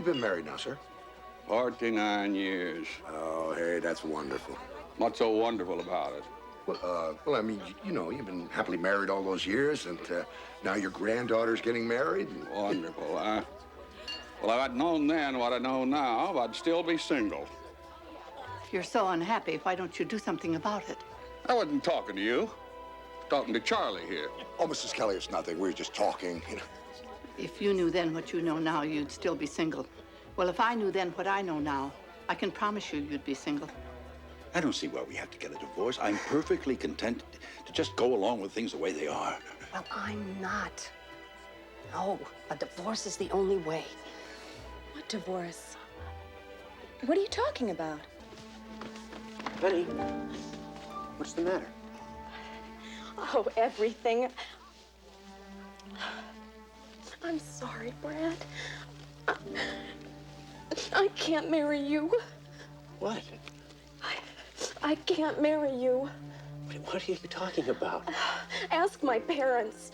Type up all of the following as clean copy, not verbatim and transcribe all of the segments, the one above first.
been married now, sir? 49 years. Oh, hey, that's wonderful. What's so wonderful about it? Well, I mean, you know, you've been happily married all those years, and now your granddaughter's getting married. And... Wonderful, huh? Well, if I'd known then what I know now, I'd still be single. If you're so unhappy, why don't you do something about it? I wasn't talking to you. Talking to Charlie here. Oh, Mrs. Kelly, it's nothing. We were just talking, you know. If you knew then what you know now, you'd still be single. Well, if I knew then what I know now, I can promise you you'd be single. I don't see why we have to get a divorce. I'm perfectly content to just go along with things the way they are. Well, I'm not. No, a divorce is the only way. What divorce? What are you talking about? Honey, what's the matter? Oh, everything. I'm sorry, Brad. I can't marry you. What? I can't marry you. What are you talking about? Ask my parents.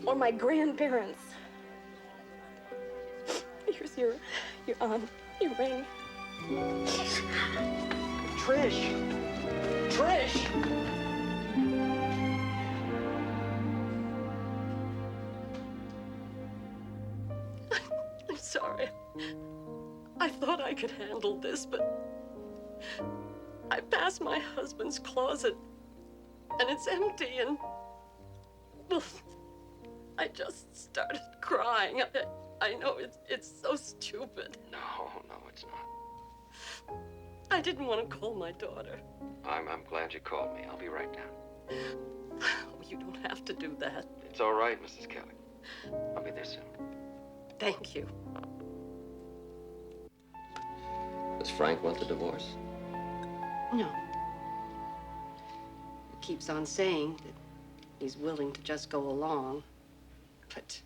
Or my grandparents. Here's your ring. Trish! Trish! I'm sorry. I thought I could handle this, but I passed my husband's closet and it's empty, and well, I just started crying. I know it's so stupid. No, it's not. I didn't want to call my daughter. I'm glad you called me. I'll be right down. You don't have to do that. It's all right, Mrs. Kelly. I'll be there soon. Thank you. Does Frank want the divorce? No. He keeps on saying that he's willing to just go along, but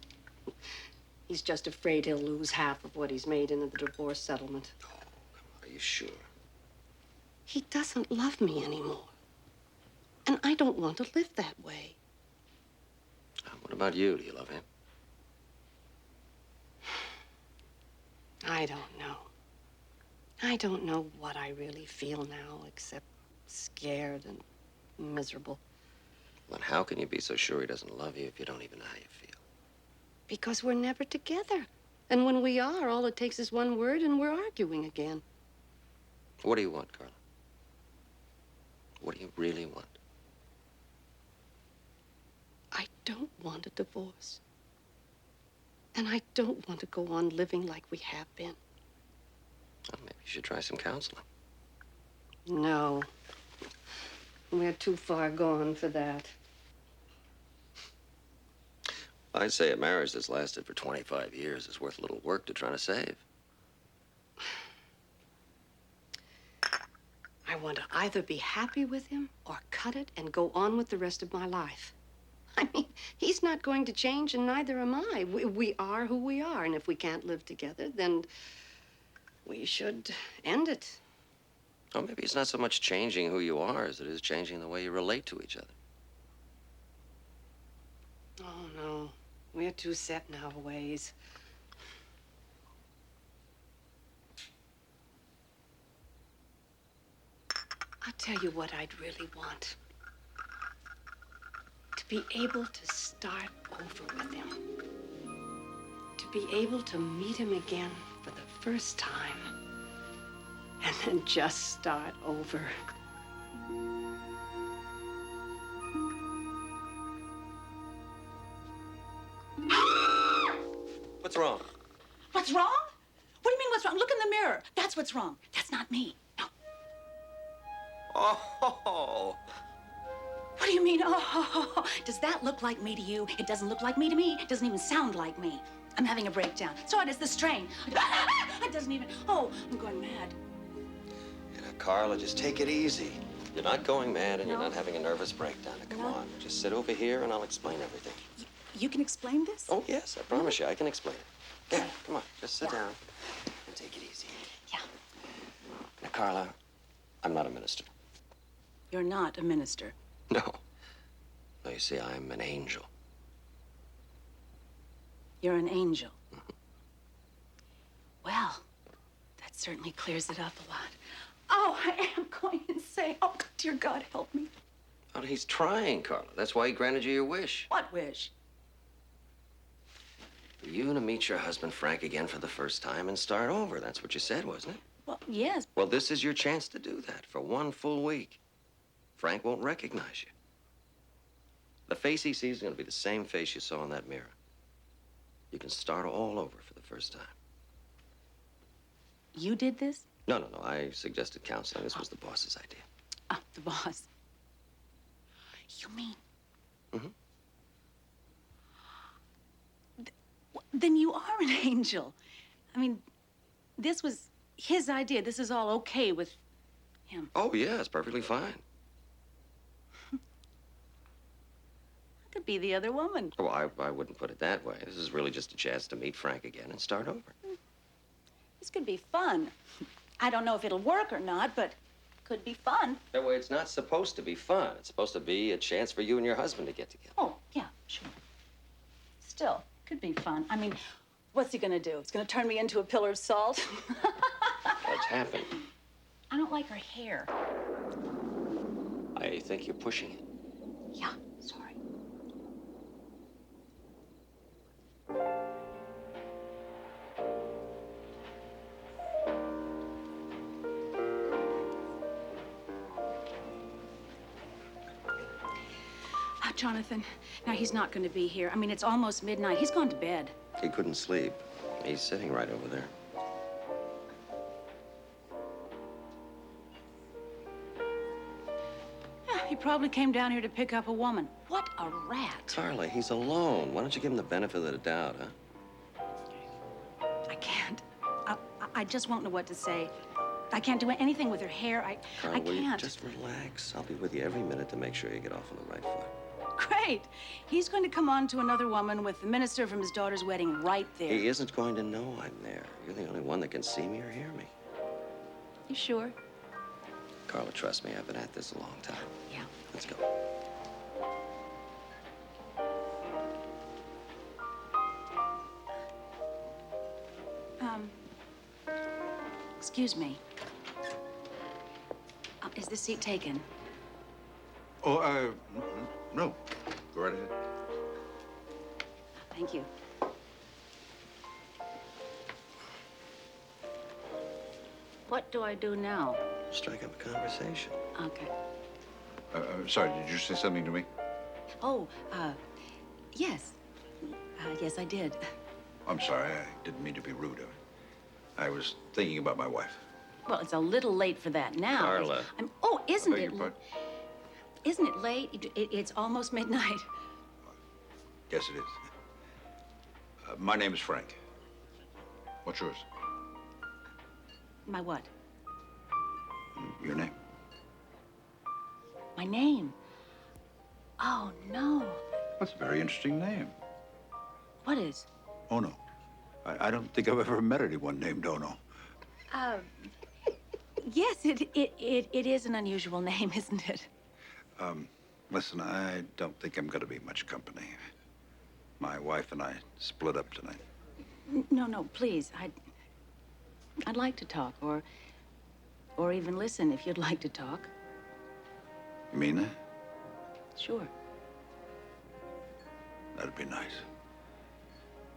he's just afraid he'll lose half of what he's made in the divorce settlement. Oh, are you sure? He doesn't love me anymore. And I don't want to live that way. What about you? Do you love him? I don't know. I don't know what I really feel now, except scared and miserable. Then how can you be so sure he doesn't love you if you don't even know how you feel? Because we're never together. And when we are, all it takes is one word and we're arguing again. What do you want, Carla? What do you really want? I don't want a divorce. And I don't want to go on living like we have been. Well, maybe you should try some counseling. No. We're too far gone for that. I'd say a marriage that's lasted for 25 years is worth a little work to try to save. I want to either be happy with him or cut it and go on with the rest of my life. I mean, he's not going to change, and neither am I. We are who we are, and if we can't live together, then we should end it. Well, maybe it's not so much changing who you are as it is changing the way you relate to each other. Oh, no. We're too set in our ways. I'll tell you what I'd really want. To be able to start over with him. To be able to meet him again for the first time. And then just start over. What's wrong? What's wrong? What do you mean what's wrong? Look in the mirror. That's what's wrong. That's not me. No. Oh. What do you mean, oh? Does that look like me to you? It doesn't look like me to me. It doesn't even sound like me. I'm having a breakdown. So it is this train. It doesn't even, oh, I'm going mad. You know, Carla, just take it easy. You're not going mad and you're not having a nervous breakdown. Now, come on, just sit over here and I'll explain everything. You can explain this? Oh, yes, I promise you, I can explain it. Yeah, come on, just sit down and take it easy. Yeah. Now, Carla, I'm not a minister. You're not a minister. No. No, you see, I'm an angel. You're an angel. Mm-hmm. certainly clears it up a lot. Oh, I am going insane. Oh, dear God, help me. Oh, he's trying, Carla. That's why he granted you your wish. What wish? For you to meet your husband, Frank, again for the first time and start over. That's what you said, wasn't it? Well, yes. Well, this is your chance to do that for one full week. Frank won't recognize you. The face he sees is going to be the same face you saw in that mirror. You can start all over for the first time. You did this? No. I suggested counseling. This was the boss's idea. Oh, the boss. You mean? Mm-hmm. Then you are an angel. I mean, this was his idea. This is all okay with him. Oh, yeah, it's perfectly fine. I could be the other woman. Oh, I wouldn't put it that way. This is really just a chance to meet Frank again and start over. This could be fun. I don't know if it'll work or not, but could be fun. That way, it's not supposed to be fun. It's supposed to be a chance for you and your husband to get together. Oh, yeah, sure. Still, could be fun. I mean, what's he gonna do? He's gonna turn me into a pillar of salt? What's happened? I don't like her hair. I think you're pushing it. Yeah, sorry. Jonathan, now he's not going to be here. I mean, it's almost midnight. He's gone to bed. He couldn't sleep. He's sitting right over there. Yeah, he probably came down here to pick up a woman. What a rat. Carla, he's alone. Why don't you give him the benefit of the doubt, huh? I can't. I just won't know what to say. I can't do anything with her hair. Carla, I will you can't. just relax? I'll be with you every minute to make sure you get off on the right foot. Great. He's going to come on to another woman with the minister from his daughter's wedding right there. He isn't going to know I'm there. You're the only one that can see me or hear me. You sure? Carla, trust me, I've been at this a long time. Yeah. Let's go. Excuse me. Is this seat taken? Oh, no. Go right ahead. Thank you. What do I do now? Strike up a conversation. Okay. Sorry, did you say something to me? Oh, yes. Yes, I did. I'm sorry, I didn't mean to be rude. I was thinking about my wife. Well, it's a little late for that now. Carla. Oh, isn't I beg it? your pardon? Isn't it late? It's almost midnight. Yes, it is. My name is Frank. What's yours? My what? Your name? My name? Oh, no. That's a very interesting name. What is? Oh, no. I don't think I've ever met anyone named Ono. Yes, it is an unusual name, isn't it? Listen, I don't think I'm going to be much company. My wife and I split up tonight. No, please. I'd like to talk, or even listen if you'd like to talk. You mean that? Sure. That'd be nice.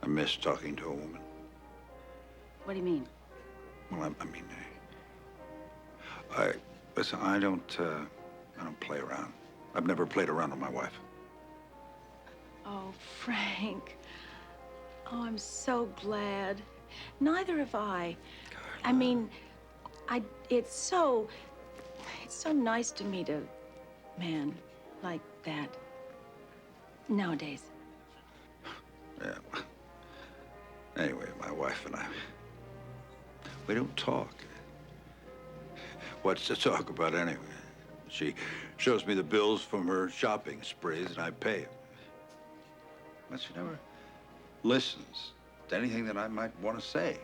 I miss talking to a woman. What do you mean? Well, listen, I don't play around. I've never played around with my wife. Oh, Frank. Oh, I'm so glad. Neither have I. Carla. I mean, it's so nice to meet a man like that nowadays. Yeah. Anyway, my wife and I, we don't talk. What's to talk about anyway? She shows me the bills from her shopping sprees and I pay them. But she never listens to anything that I might want to say.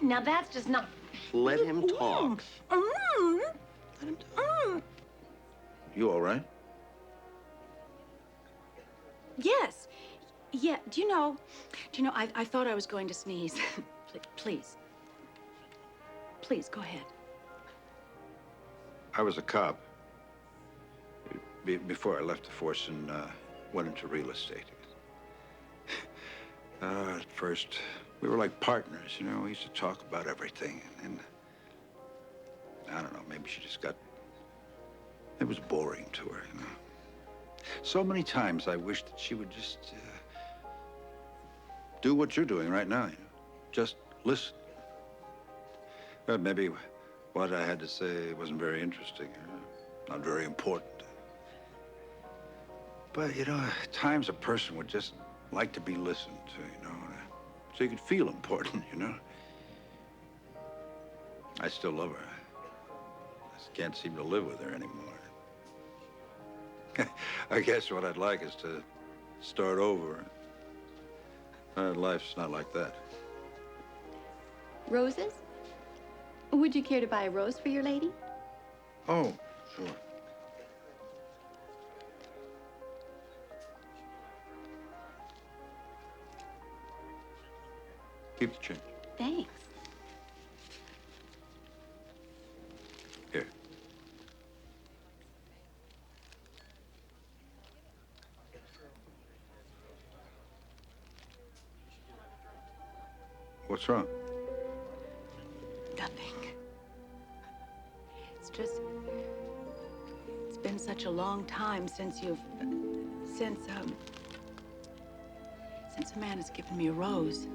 Now that's just not. Let him talk. Mm. Let him talk. You all right? Yes. Yeah. Do you know? I thought I was going to sneeze. Please. Please, go ahead. I was a cop before I left the force and went into real estate. At first, we were like partners, you know. We used to talk about everything. And I don't know, maybe she just got... It was boring to her, you know. So many times I wished that she would just do what you're doing right now, you know. Just listen. But maybe what I had to say wasn't very interesting, not very important. But, you know, at times a person would just like to be listened to, you know, so you could feel important, you know. I still love her. I just can't seem to live with her anymore. I guess what I'd like is to start over. Life's not like that. Roses? Would you care to buy a rose for your lady? Oh, sure. Keep the change. Thanks. Here. What's wrong? Nothing. It's just... It's been such a long time since you've... Since a man has given me a rose.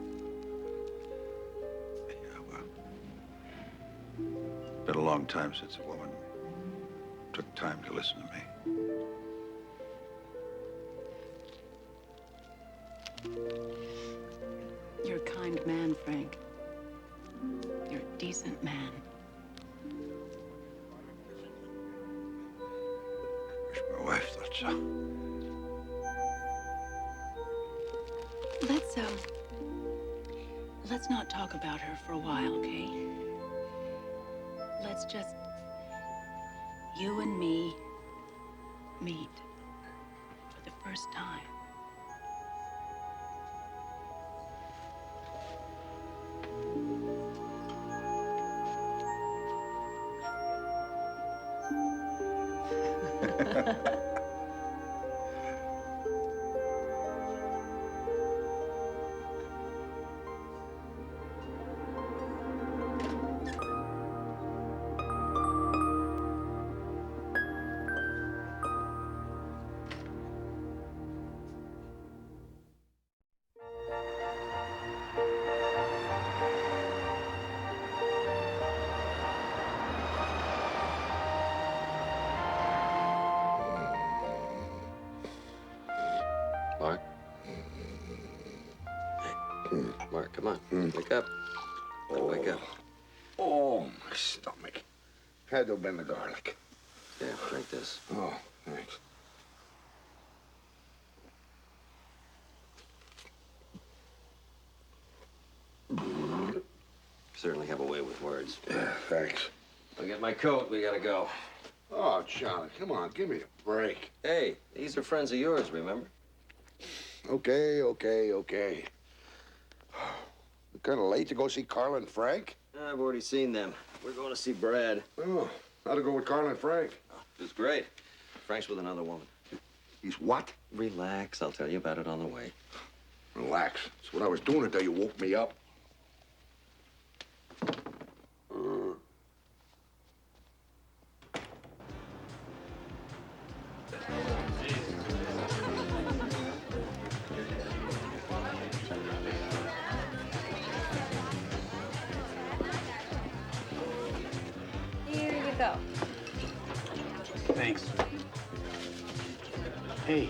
Yeah, well... Been a long time since a woman took time to listen to me. You're a kind man, Frank. You're a decent man. Wish my wife thought so. Let's not talk about her for a while, okay? Let's just, you and me, meet for the first time. Mark? Hey, Mark, come on. Wake up. Gotta wake up. Oh, my stomach. Had to have been the garlic. Yeah, drink this. Oh, thanks. Certainly have a way with words. Yeah, thanks. I'll get my coat. We gotta go. Oh, Charlie, come on, give me a break. Hey, these are friends of yours, remember? Okay. Kind of late to go see Carl and Frank? I've already seen them. We're going to see Brad. Oh, how'd it go with Carl and Frank? It was great. Frank's with another woman. He's what? Relax. I'll tell you about it on the way. Relax. That's what I was doing until you woke me up. Here you go. Thanks. Hey,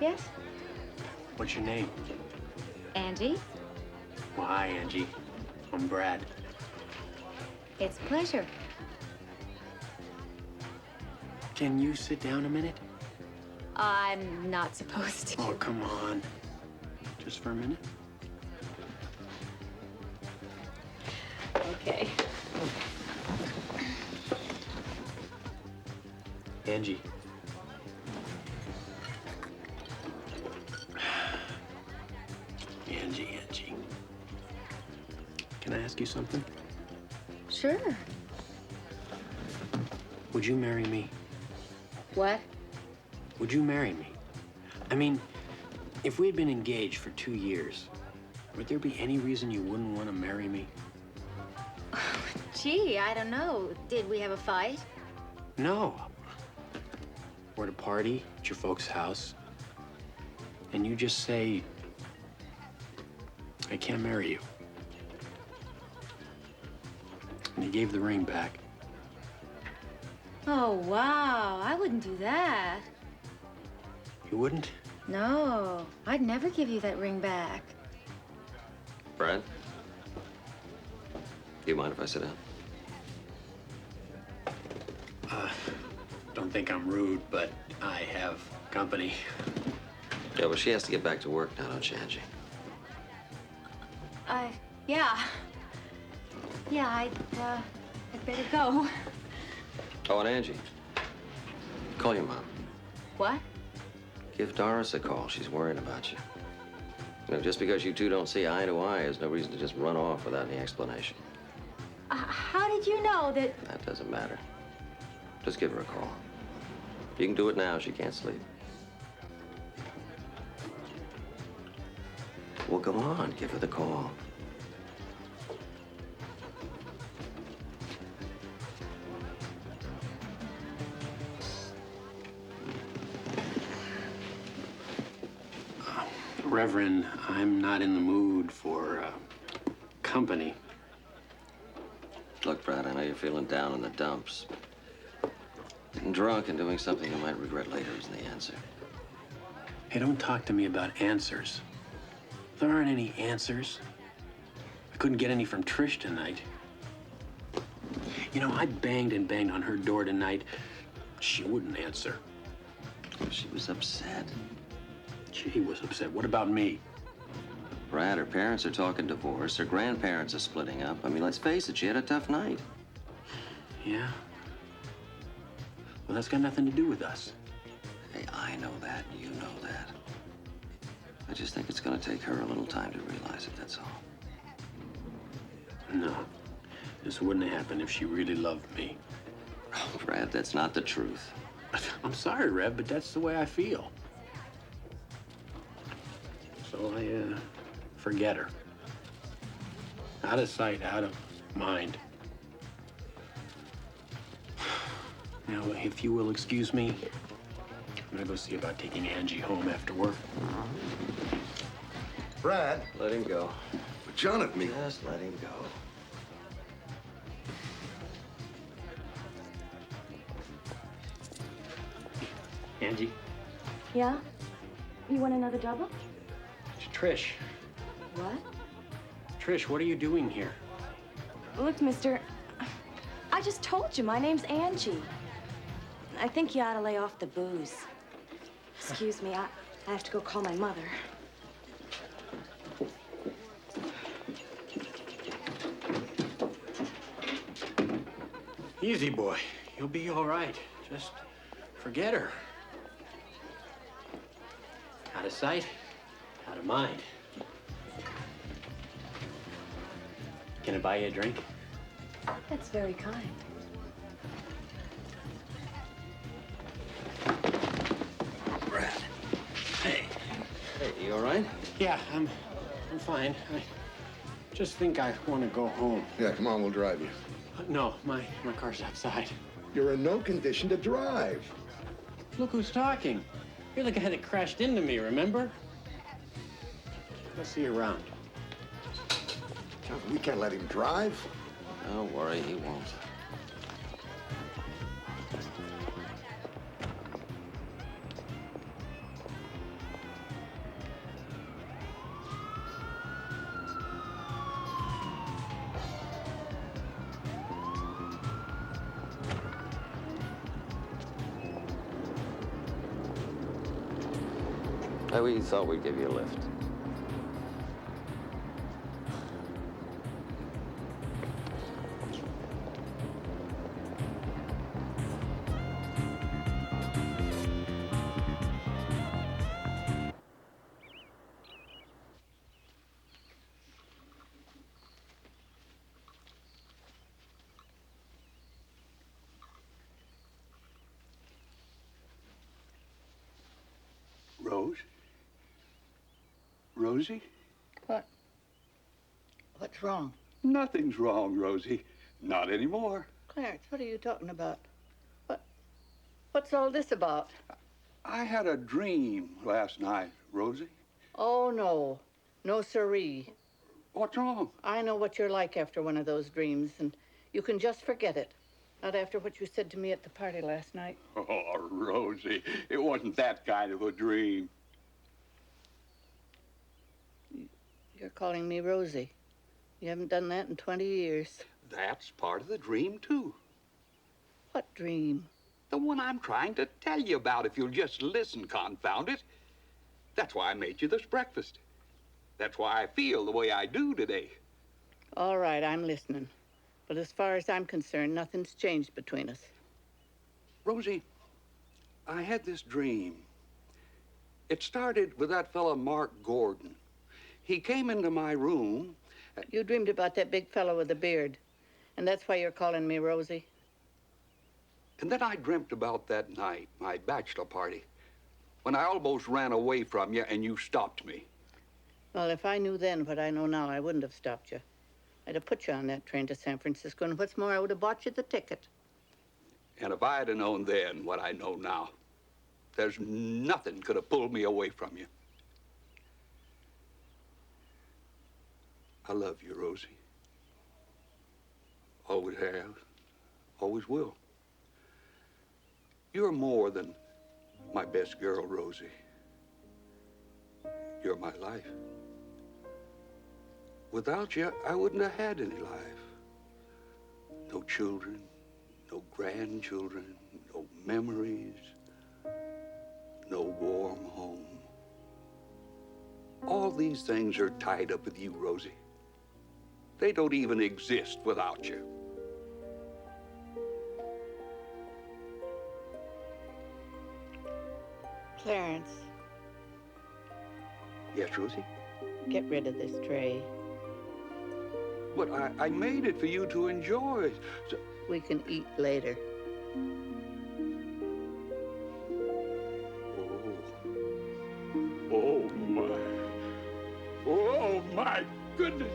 Yes? what's your name? Angie? Well, hi, Angie. I'm Brad. It's a pleasure. Can you sit down a minute? I'm not supposed to. Oh, come on. Just for a minute? Okay. Angie. Angie. Can I ask you something? Sure. Would you marry me? What? Would you marry me? I mean, if we had been engaged for 2 years, would there be any reason you wouldn't want to marry me? Gee, I don't know. Did we have a fight? No. We're at a party at your folks' house, and you just say, I can't marry you. And you gave the ring back. Oh, wow. I wouldn't do that. You wouldn't? No, I'd never give you that ring back. Brad? Do you mind if I sit down? Don't think I'm rude, but I have company. Yeah, well, she has to get back to work now, don't you, Angie? Yeah. Yeah, I'd better go. Oh, and Angie, call your mom. What? Give Doris a call. She's worrying about you. You know, just because you two don't see eye to eye is no reason to just run off without any explanation. How did you know that? That doesn't matter. Just give her a call. You can do it now. She can't sleep. Well, go on. Give her the call. Reverend, I'm not in the mood for company. Look, Brad, I know you're feeling down in the dumps. Getting drunk and doing something you might regret later isn't the answer. Hey, don't talk to me about answers. There aren't any answers. I couldn't get any from Trish tonight. You know, I banged and banged on her door tonight. She wouldn't answer. She was upset. She was upset. What about me? Brad, her parents are talking divorce. Her grandparents are splitting up. I mean, let's face it, she had a tough night. Yeah? Well, that's got nothing to do with us. Hey, I know that, and you know that. I just think it's gonna take her a little time to realize it, that's all. No. This wouldn't have happened if she really loved me. Oh, Brad, that's not the truth. I'm sorry, Rev, but that's the way I feel. So I, forget her. Out of sight, out of mind. Now, if you will excuse me, I'm gonna go see about taking Angie home after work. Brad, Let him go. put John at me. Just let him go. Angie? Yeah? You want another double? Trish. What? Trish, what are you doing here? Look, mister, I just told you my name's Angie. I think you ought to lay off the booze. Excuse me, I have to go call my mother. Easy, boy. You'll be all right. Just forget her. Out of sight, out of mind. Can I buy you a drink? That's very kind. Brad. Hey. Hey, you all right? Yeah, I'm fine. I just think I want to go home. Yeah, come on, we'll drive you. No, my car's outside. You're in no condition to drive. Look who's talking. You're the guy that crashed into me, remember? I'll see you around. John, we can't let him drive. Don't worry, he won't. We thought we'd give you a lift. Rose? Rosie? What? What's wrong? Nothing's wrong, Rosie. Not anymore. Clarence, what are you talking about? What's all this about? I had a dream last night, Rosie. Oh, no. No siree. What's wrong? I know what you're like after one of those dreams, and you can just forget it. Not after what you said to me at the party last night. Oh, Rosie, it wasn't that kind of a dream. You're calling me Rosie. You haven't done that in 20 years. That's part of the dream, too. What dream? The one I'm trying to tell you about, if you'll just listen, confound it. That's why I made you this breakfast. That's why I feel the way I do today. All right, I'm listening. But as far as I'm concerned, nothing's changed between us. Rosie, I had this dream. It started with that fella, Mark Gordon. He came into my room. You dreamed about that big fellow with the beard, and that's why you're calling me Rosie? And then I dreamt about that night, my bachelor party, when I almost ran away from you and you stopped me. Well, if I knew then what I know now, I wouldn't have stopped you. I'd have put you on that train to San Francisco, and what's more, I would have bought you the ticket. And if I'd have known then what I know now, there's nothing could have pulled me away from you. I love you, Rosie. Always have, always will. You're more than my best girl, Rosie. You're my life. Without you, I wouldn't have had any life. No children, no grandchildren, no memories, no warm home. All these things are tied up with you, Rosie. They don't even exist without you. Clarence. Yes, Rosie? Get rid of this tray. But I made it for you to enjoy. So... We can eat later. Oh, my. Oh, my goodness.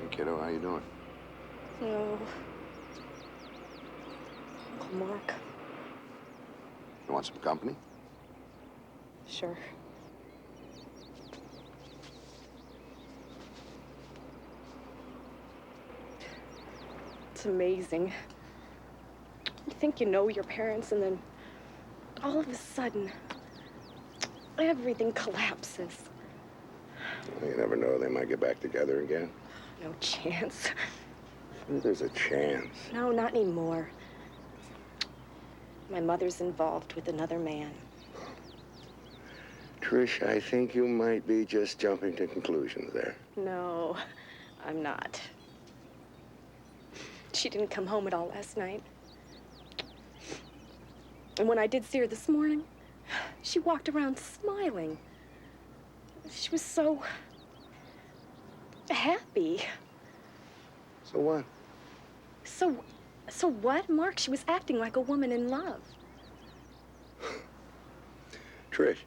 Kiddo, how you doing? No. Uncle Mark. You want some company? Sure. It's amazing. You think you know your parents, and then all of a sudden, everything collapses. Well, you never know. They might get back together again. No chance. There's a chance. No, not anymore. My mother's involved with another man. Trish, I think you might be just jumping to conclusions there. No, I'm not. She didn't come home at all last night. And when I did see her this morning, she walked around smiling. She was so happy. So what? So what, Mark? She was acting like a woman in love. Trish,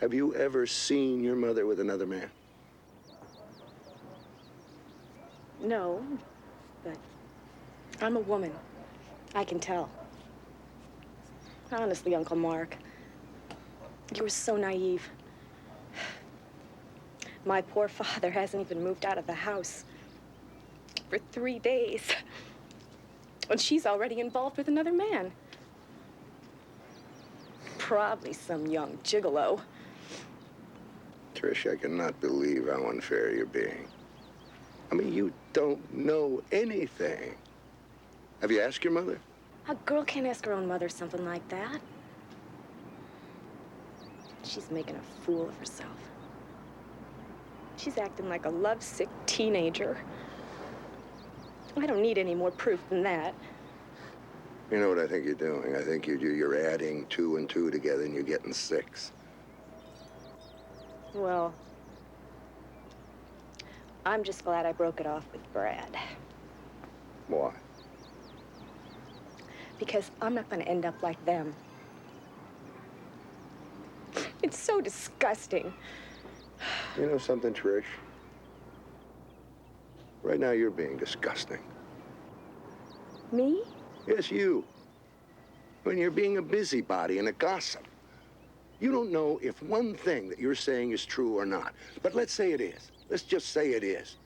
have you ever seen your mother with another man? No, but I'm a woman. I can tell. Honestly, Uncle Mark, you were so naive. My poor father hasn't even moved out of the house for 3 days. And she's already involved with another man. Probably some young gigolo. Trish, I cannot believe how unfair you're being. I mean, you don't know anything. Have you asked your mother? A girl can't ask her own mother something like that. She's making a fool of herself. She's acting like a lovesick teenager. I don't need any more proof than that. You know what I think you're doing? I think you're adding 2 and 2 together and you're getting 6. Well, I'm just glad I broke it off with Brad. Why? Because I'm not going to end up like them. It's so disgusting. You know something, Trish? Right now you're being disgusting. Me? Yes, you. When you're being a busybody and a gossip. You don't know if one thing that you're saying is true or not. But let's say it is. Let's just say it is.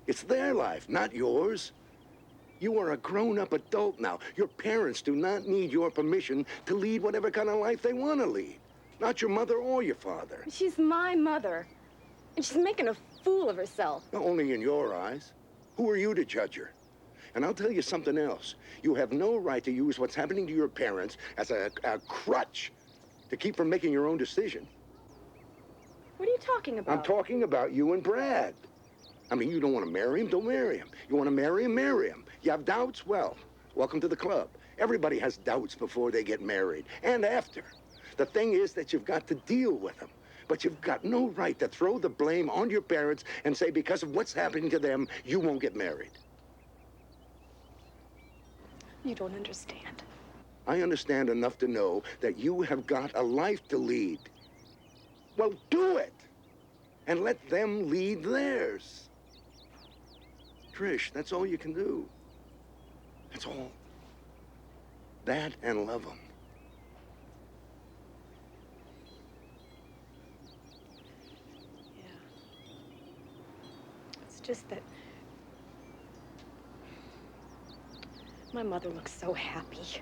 It's their life, not yours. You are a grown-up adult now. Your parents do not need your permission to lead whatever kind of life they want to lead. Not your mother or your father. She's my mother. And she's making a fool of herself. Not only in your eyes. Who are you to judge her? And I'll tell you something else. You have no right to use what's happening to your parents as a crutch to keep from making your own decision. What are you talking about? I'm talking about you and Brad. I mean, you don't want to marry him? Don't marry him. You want to marry him? Marry him. You have doubts? Well, welcome to the club. Everybody has doubts before they get married and after. The thing is that you've got to deal with them. But you've got no right to throw the blame on your parents and say because of what's happening to them, you won't get married. You don't understand. I understand enough to know that you have got a life to lead. Well, do it. And let them lead theirs. Trish, that's all you can do. That's all. That and love them. Yeah. It's just that my mother looks so happy.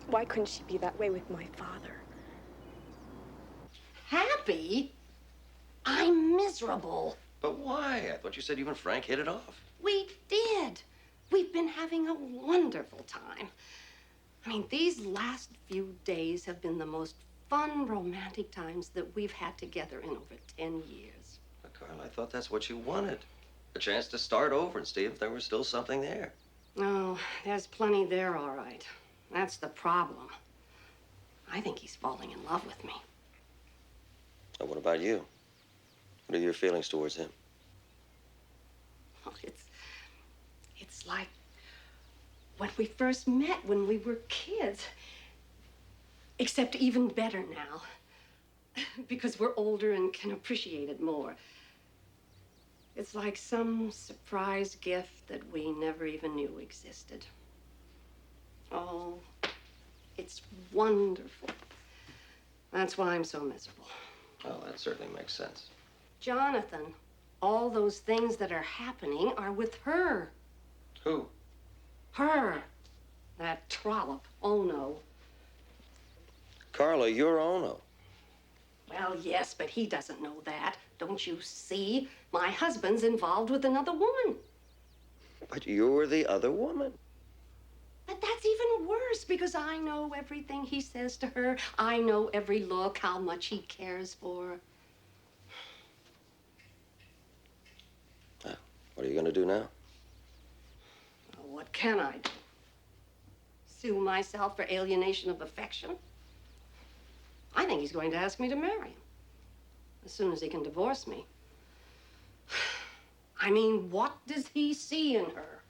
Why couldn't she be that way with my father? Happy? I'm miserable. But why? I thought you said you and Frank hit it off. We did. We've been having a wonderful time. I mean, these last few days have been the most fun, romantic times that we've had together in over 10 years. But Carl, I thought that's what you wanted. A chance to start over and see if there was still something there. Oh, there's plenty there, all right. That's the problem. I think he's falling in love with me. And what about you? What are your feelings towards him? Oh, it's like when we first met, when we were kids. Except even better now. Because we're older and can appreciate it more. It's like some surprise gift that we never even knew existed. Oh, it's wonderful. That's why I'm so miserable. Oh, that certainly makes sense. Jonathan, all those things that are happening are with her. Who? Her. That trollop. Oh, no. Carla, you're Ono. Well, yes, but he doesn't know that. Don't you see? My husband's involved with another woman. But you're the other woman. But that's even worse because I know everything he says to her. I know every look, how much he cares for her. What are you going to do now? Well, what can I do? Sue myself for alienation of affection? I think he's going to ask me to marry him as soon as he can divorce me. I mean, what does he see in her?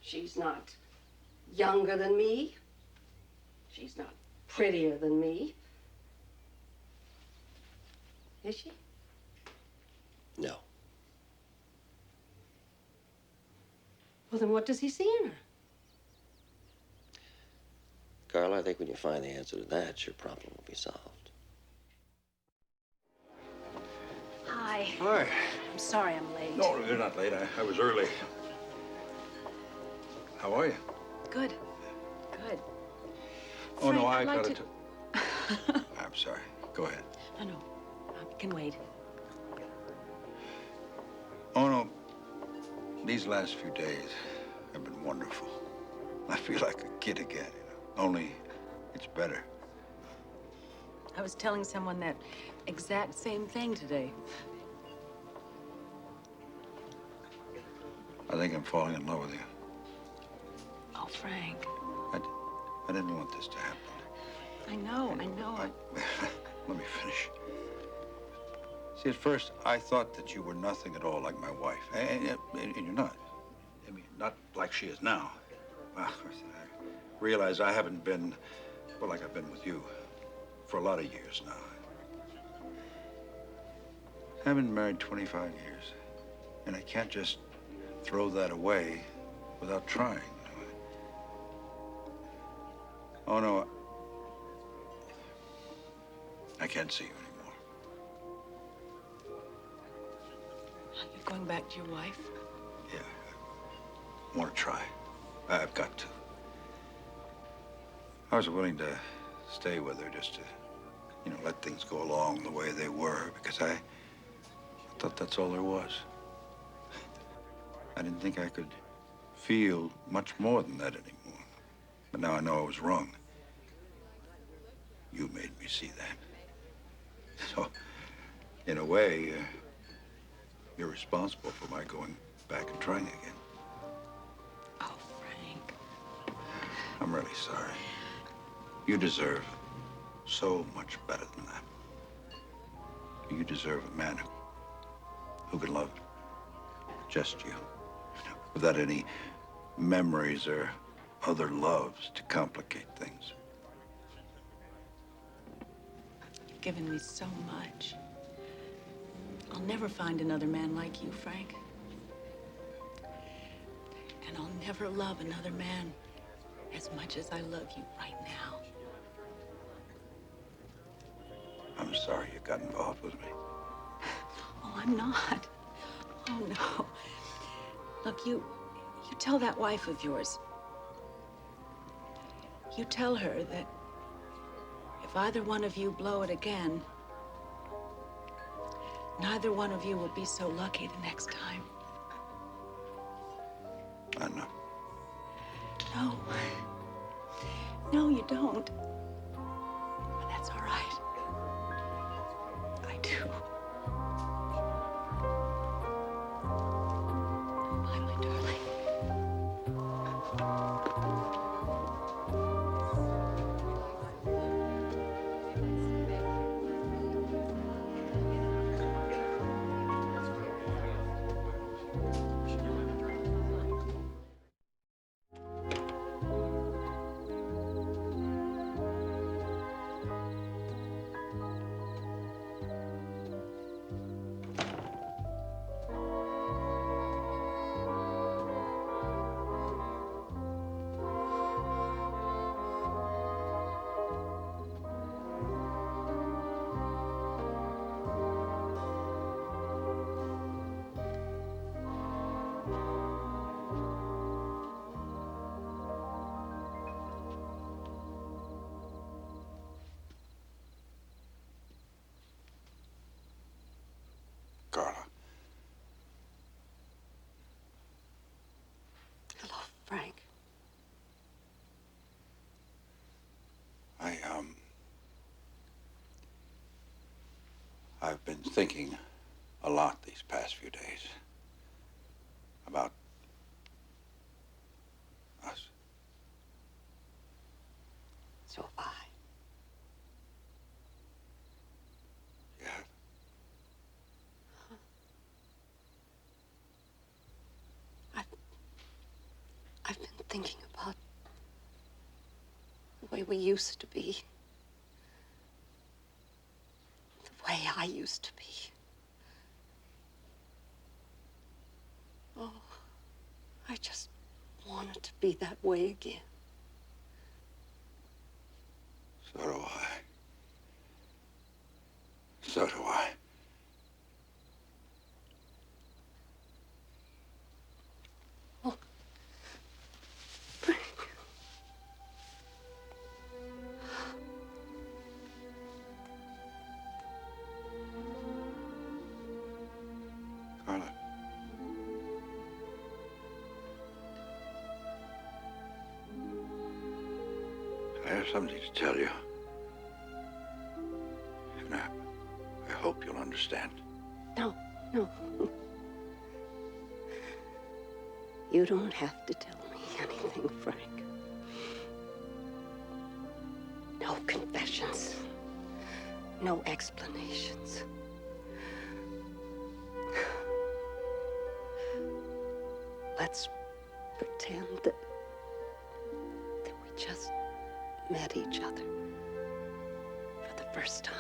She's not younger than me. She's not prettier than me. Is she? No. Well, then what does he see in her? Carla, I think when you find the answer to that, your problem will be solved. Hi. Hi. I'm sorry I'm late. No, you're not late. I was early. How are you? Good. Good. Oh, no, Frank, I I'd got like to... I'm sorry. Go ahead. No. I can wait. Oh, no. These last few days have been wonderful. I feel like a kid again, you know. Only it's better. I was telling someone that exact same thing today. I think I'm falling in love with you. Oh, Frank. I didn't want this to happen. I know. Let me finish. See, at first, I thought that you were nothing at all like my wife. And you're not. I mean, not like she is now. Well, of course, I realize I haven't been, well, like I've been with you for a lot of years now. I've been married 25 years, and I can't just throw that away without trying. Oh, no. I can't see you anymore. You're going back to your wife? Yeah, I want to try. I've got to. I was willing to stay with her just to, let things go along the way they were, because I thought that's all there was. I didn't think I could feel much more than that anymore. But now I know I was wrong. You made me see that. So, in a way, you're responsible for my going back and trying again. Oh, Frank. I'm really sorry. You deserve so much better than that. You deserve a man who can love just you, without any memories or other loves to complicate things. You've given me so much. I'll never find another man like you, Frank. And I'll never love another man as much as I love you right now. I'm sorry you got involved with me. Oh, I'm not. Oh, no. Look, you tell that wife of yours. You tell her that if either one of you blow it again, neither one of you will be so lucky the next time. I know. No. No, you don't. But that's all right. I do. Bye, my darling. Carla. Hello, Frank. I've been thinking a lot these past few days about us. So have I. Yeah. I've been thinking about the way we used to be. The way I used to be. Oh, I just wanted to be that way again. So do I. So do I. Oh, Carla. I have something to tell you. nap. I hope you'll understand. No, no. You don't have to tell me anything, Frank. No confessions. No explanations. Let's pretend that we just met each other for the first time.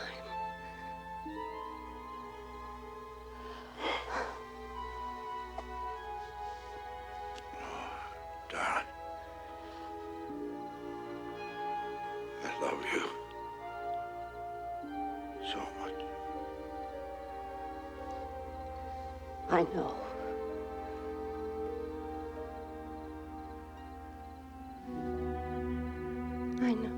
Darling. I love you so much. I know. I know.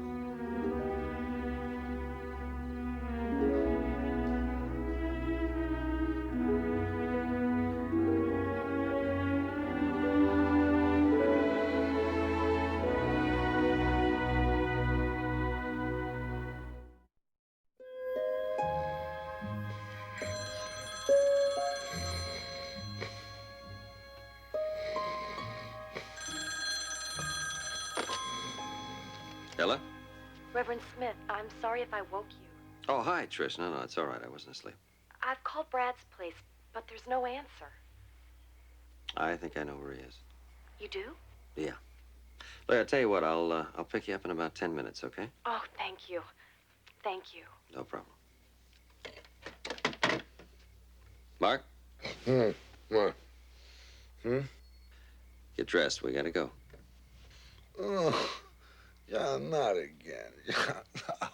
Ella? Reverend Smith, I'm sorry if I woke you. Oh, hi, Trish. No, it's all right. I wasn't asleep. I've called Brad's place, but there's no answer. I think I know where he is. You do? Yeah. Look, I'll tell you what. I'll pick you up in about 10 minutes, okay? Oh, thank you. Thank you. No problem. Mark? What? Get dressed. We gotta go. Oh, yeah, not again. Yeah, no.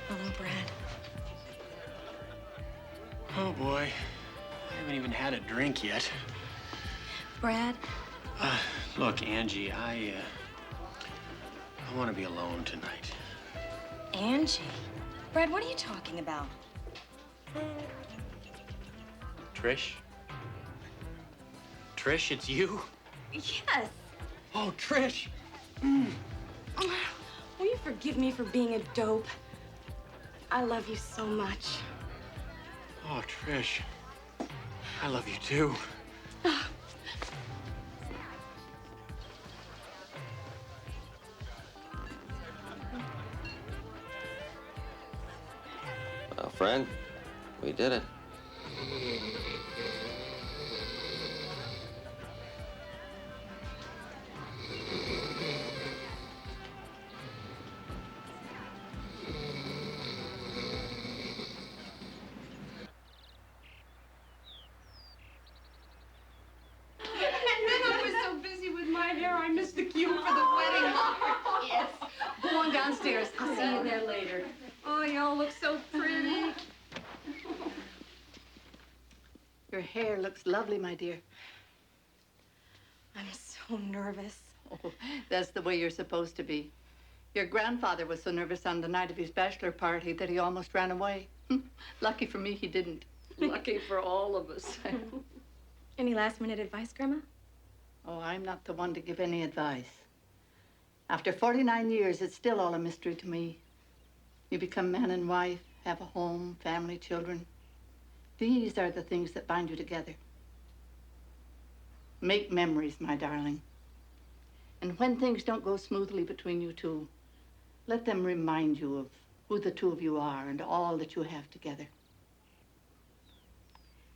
Hello, Brad. Oh, boy. I haven't even had a drink yet. Brad? Look, Angie, I want to be alone tonight. Angie? Brad, what are you talking about? Trish? Trish, it's you? Yes. Oh, Trish! Will you forgive me for being a dope? I love you so much. Oh, Trish. I love you, too. Well, friend, we did it. I was so busy with my hair, I missed the cue for the wedding. Yes. Go on downstairs. I'll see you there later. Oh, y'all look so pretty. Your hair looks lovely, my dear. I'm so nervous. Oh, that's the way you're supposed to be. Your grandfather was so nervous on the night of his bachelor party that he almost ran away. Lucky for me, he didn't. Lucky for all of us. Any last-minute advice, Grandma? Oh, I'm not the one to give any advice. After 49 years, it's still all a mystery to me. You become man and wife, have a home, family, children. These are the things that bind you together. Make memories, my darling. And when things don't go smoothly between you two, let them remind you of who the two of you are and all that you have together.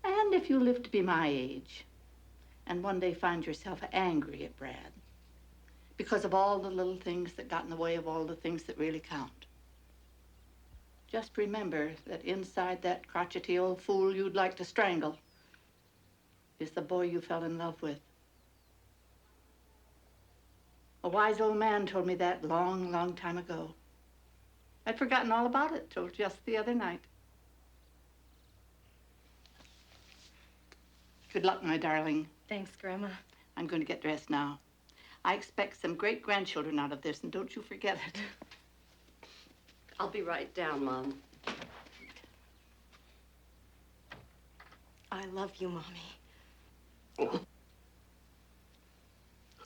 And if you live to be my age, and one day find yourself angry at Brad because of all the little things that got in the way of all the things that really count, just remember that inside that crotchety old fool you'd like to strangle is the boy you fell in love with. A wise old man told me that long, long time ago. I'd forgotten all about it till just the other night. Good luck, my darling. Thanks, Grandma. I'm going to get dressed now. I expect some great-grandchildren out of this, and don't you forget it. I'll be right down, Mom. I love you, Mommy. Oh.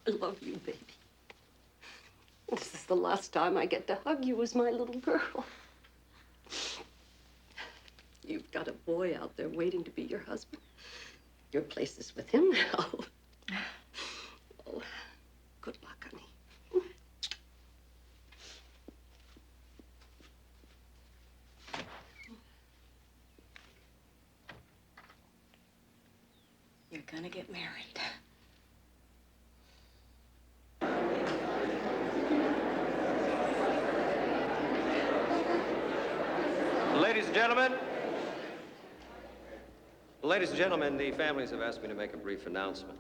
I love you, baby. This is the last time I get to hug you as my little girl. You've got a boy out there waiting to be your husband. Your place is with him now. Oh, good luck, honey. You're gonna get married. Ladies and gentlemen, the families have asked me to make a brief announcement,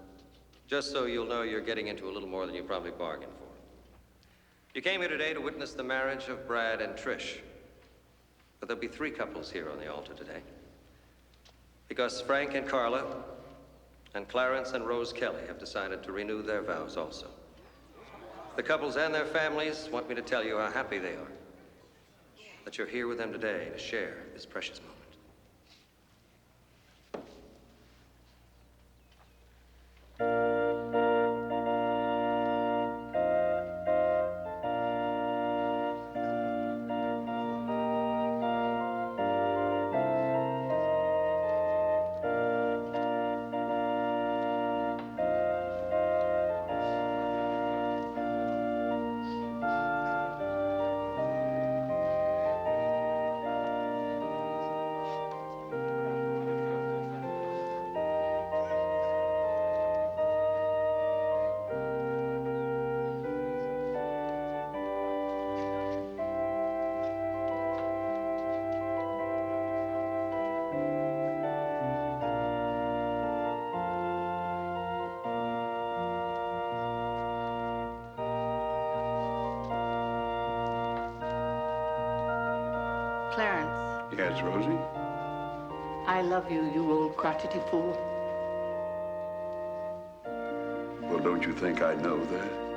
just so you'll know you're getting into a little more than you probably bargained for. You came here today to witness the marriage of Brad and Trish, but there'll be 3 couples here on the altar today, because Frank and Carla and Clarence and Rose Kelly have decided to renew their vows also. The couples and their families want me to tell you how happy they are that you're here with them today to share this precious moment. Clarence. Yes, Rosie? I love you, you old crotchety fool. Well, don't you think I know that?